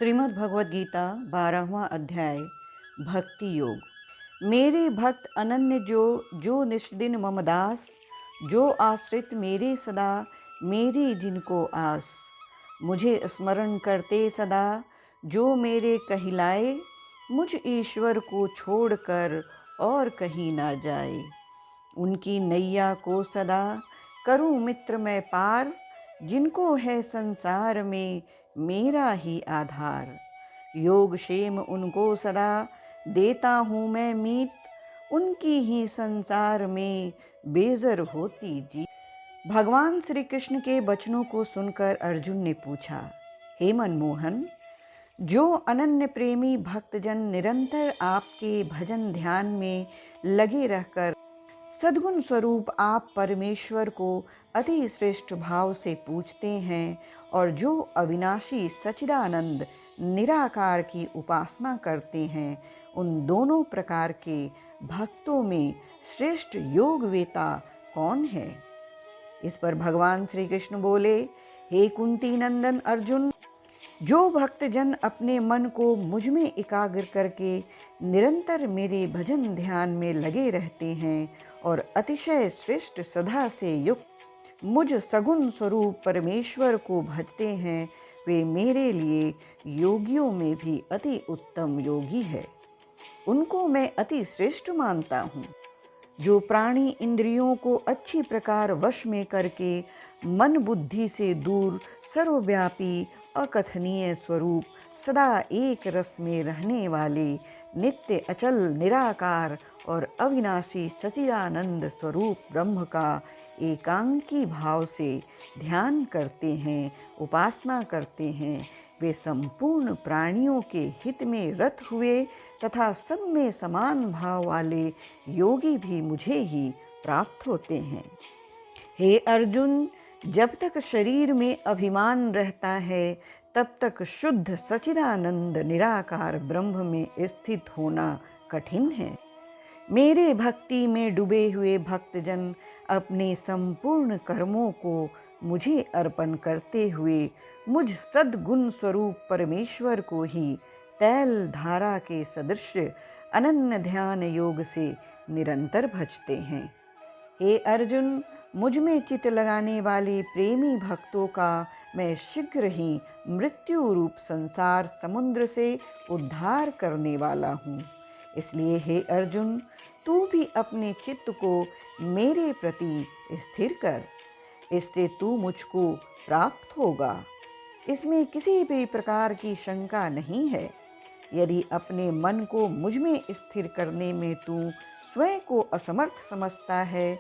श्रीमद् भगवद गीता 12वां अध्याय भक्ति योग। मेरे भक्त अनन्य जो निष्दिन मम दास, जो आश्रित मेरे सदा, मेरी जिनको आस। मुझे स्मरण करते सदा, जो मेरे कहलाए, मुझ ईश्वर को छोड़कर और कहीं ना जाए। उनकी नैया को सदा करूं मित्र मैं पार, जिनको है संसार में मेरा ही आधार। योग क्षेम उनको सदा देता हूँ मैं मीत, उनकी ही संसार में बेजर होती जी। भगवान श्री कृष्ण के वचनों को सुनकर अर्जुन ने पूछा, हे मनमोहन, जो अनन्य प्रेमी भक्तजन निरंतर आपके भजन ध्यान में लगे रहकर सद्गुण स्वरूप आप परमेश्वर को अति श्रेष्ठ भाव से पूजते हैं और जो अविनाशी सच्चिदानंद निराकार की उपासना करते हैं, उन दोनों प्रकार के भक्तों में श्रेष्ठ योगवेता कौन है? इस पर भगवान श्री कृष्ण बोले, हे कुंती नंदन अर्जुन, जो भक्तजन अपने मन को मुझ में एकाग्र करके निरंतर मेरे भजन ध्यान में लगे रहते हैं और अतिशय श्रेष्ठ सदा से युक्त मुझ सगुण स्वरूप परमेश्वर को भजते हैं, वे मेरे लिए योगियों में भी अति उत्तम योगी है। उनको मैं अति श्रेष्ठ मानता हूँ। जो प्राणी इंद्रियों को अच्छी प्रकार वश में करके मन बुद्धि से दूर सर्वव्यापी अकथनीय स्वरूप सदा एक रस में रहने वाले नित्य अचल निराकार और अविनाशी सच्चिदानंद स्वरूप ब्रह्म का एकांकी भाव से ध्यान करते हैं, उपासना करते हैं, वे संपूर्ण प्राणियों के हित में रत हुए तथा सब में समान भाव वाले योगी भी मुझे ही प्राप्त होते हैं। हे अर्जुन, जब तक शरीर में अभिमान रहता है, तब तक शुद्ध सच्चिदानंद निराकार ब्रह्म में स्थित होना कठिन है। मेरे भक्ति में डूबे हुए भक्तजन अपने संपूर्ण कर्मों को मुझे अर्पण करते हुए मुझ सद्गुण स्वरूप परमेश्वर को ही तैल धारा के सदृश अनन्य ध्यान योग से निरंतर भजते हैं। हे अर्जुन, मुझ में चित्त लगाने वाले प्रेमी भक्तों का मैं शीघ्र ही मृत्यु रूप संसार समुद्र से उद्धार करने वाला हूँ। इसलिए हे अर्जुन, तू भी अपने चित्त को मेरे प्रति स्थिर कर, इससे तू मुझको प्राप्त होगा। इसमें किसी भी प्रकार की शंका नहीं है। यदि अपने मन को मुझ में स्थिर करने में तू स्वयं को असमर्थ समझता है,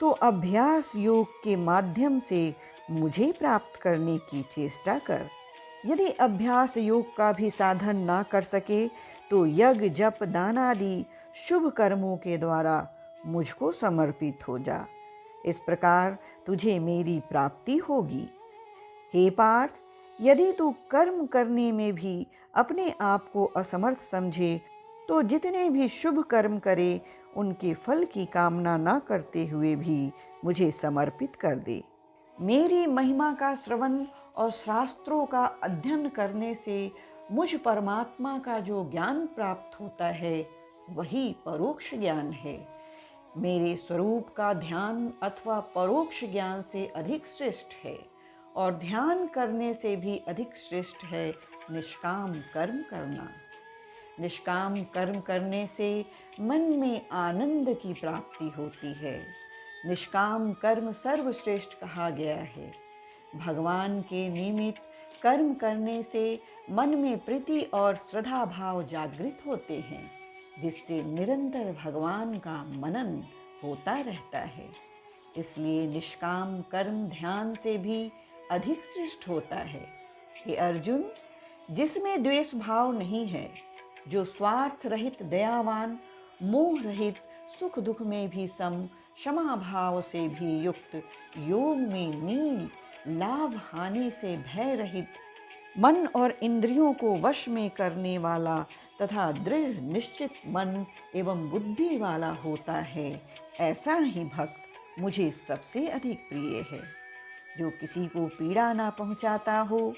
तो अभ्यास योग के माध्यम से मुझे प्राप्त करने की चेष्टा कर। यदि अभ्यास योग का भी साधन ना कर सके, तो यज्ञ जप दान आदि शुभ कर्मों के द्वारा मुझको समर्पित हो जा। इस प्रकार तुझे मेरी प्राप्ति होगी। हे पार्थ, यदि तू कर्म करने में भी अपने आप को असमर्थ समझे, तो जितने भी शुभ कर्म करे, उनके फल की कामना न करते हुए भी मुझे समर्पित कर दे। मेरी महिमा का श्रवण और शास्त्रों का अध्ययन करने से मुझ परमात्मा का जो ज्ञान प्राप्त होता है, वही परोक्ष ज्ञान है। मेरे स्वरूप का ध्यान अथवा परोक्ष ज्ञान से अधिक श्रेष्ठ है, और ध्यान करने से भी अधिक श्रेष्ठ है निष्काम कर्म करना। निष्काम कर्म करने से मन में आनंद की प्राप्ति होती है। निष्काम कर्म सर्वश्रेष्ठ कहा गया है। भगवान के निमित्त कर्म करने से मन में प्रीति और श्रद्धा भाव जागृत होते हैं, जिससे निरंतर भगवान का मनन होता रहता है। इसलिए निष्काम कर्म ध्यान से भी अधिक श्रेष्ठ होता है। हे अर्जुन, जिसमें द्वेष भाव नहीं है, जो स्वार्थ रहित दयावान, मोह रहित, सुख दुख में भी सम, क्षमा भाव से भी युक्त, योग में नील, लाभ हानि से भय रहित, मन और इंद्रियों को वश में करने वाला तथा दृढ़ निश्चित मन एवं बुद्धि वाला होता है, ऐसा ही भक्त मुझे सबसे अधिक प्रिय है। जो किसी को पीड़ा ना पहुंचाता हो,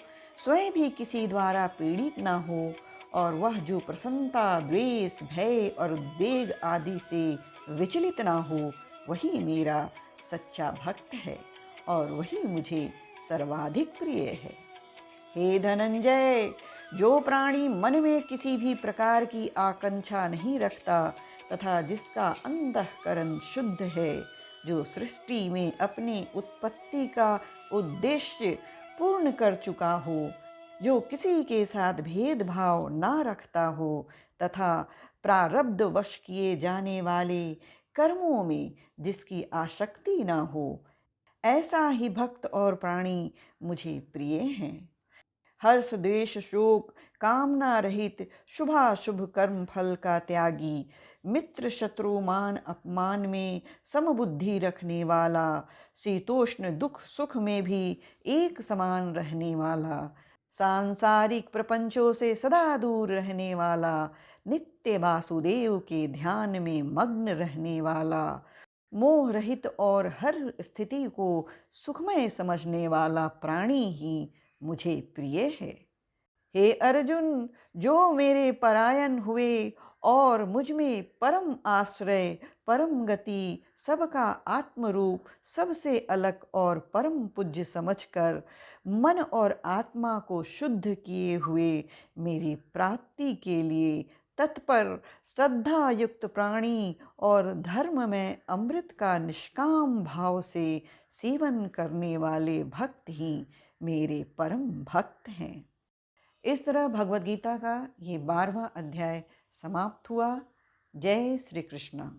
स्वयं भी किसी द्वारा पीड़ित ना हो, और वह जो प्रसन्नता, द्वेष, भय और उद्वेग आदि से विचलित ना हो, वही मेरा सच्चा भक्त है और वही मुझे सर्वाधिक प्रिय है। हे धनंजय, जो प्राणी मन में किसी भी प्रकार की आकांक्षा नहीं रखता तथा जिसका अंतःकरण शुद्ध है, जो सृष्टि में अपनी उत्पत्ति का उद्देश्य पूर्ण कर चुका हो, जो किसी के साथ भेदभाव ना रखता हो तथा प्रारब्धवश किए जाने वाले कर्मों में जिसकी आसक्ति ना हो, ऐसा ही भक्त और प्राणी मुझे प्रिय हैं। हर्ष, द्वेष, शोक, कामना रहित, शुभाशुभ कर्म फल का त्यागी, मित्र शत्रु मान अपमान में समबुद्धि रखने वाला, शीतोष्ण दुख सुख में भी एक समान रहने वाला, सांसारिक प्रपंचों से सदा दूर रहने वाला, नित्य वासुदेव के ध्यान में मग्न रहने वाला, मोह रहित और हर स्थिति को सुखमय समझने वाला प्राणी ही मुझे प्रिय है। हे अर्जुन, जो मेरे परायण हुए और मुझ में परम आश्रय, परम गति, सबका आत्मरूप, सबसे अलग और परम पूज्य समझकर मन और आत्मा को शुद्ध किए हुए मेरी प्राप्ति के लिए तत्पर, श्रद्धा युक्त प्राणी और धर्म में अमृत का निष्काम भाव से सेवन करने वाले भक्त ही मेरे परम भक्त हैं। इस तरह भगवद गीता का ये 12वां अध्याय समाप्त हुआ। जय श्री कृष्ण।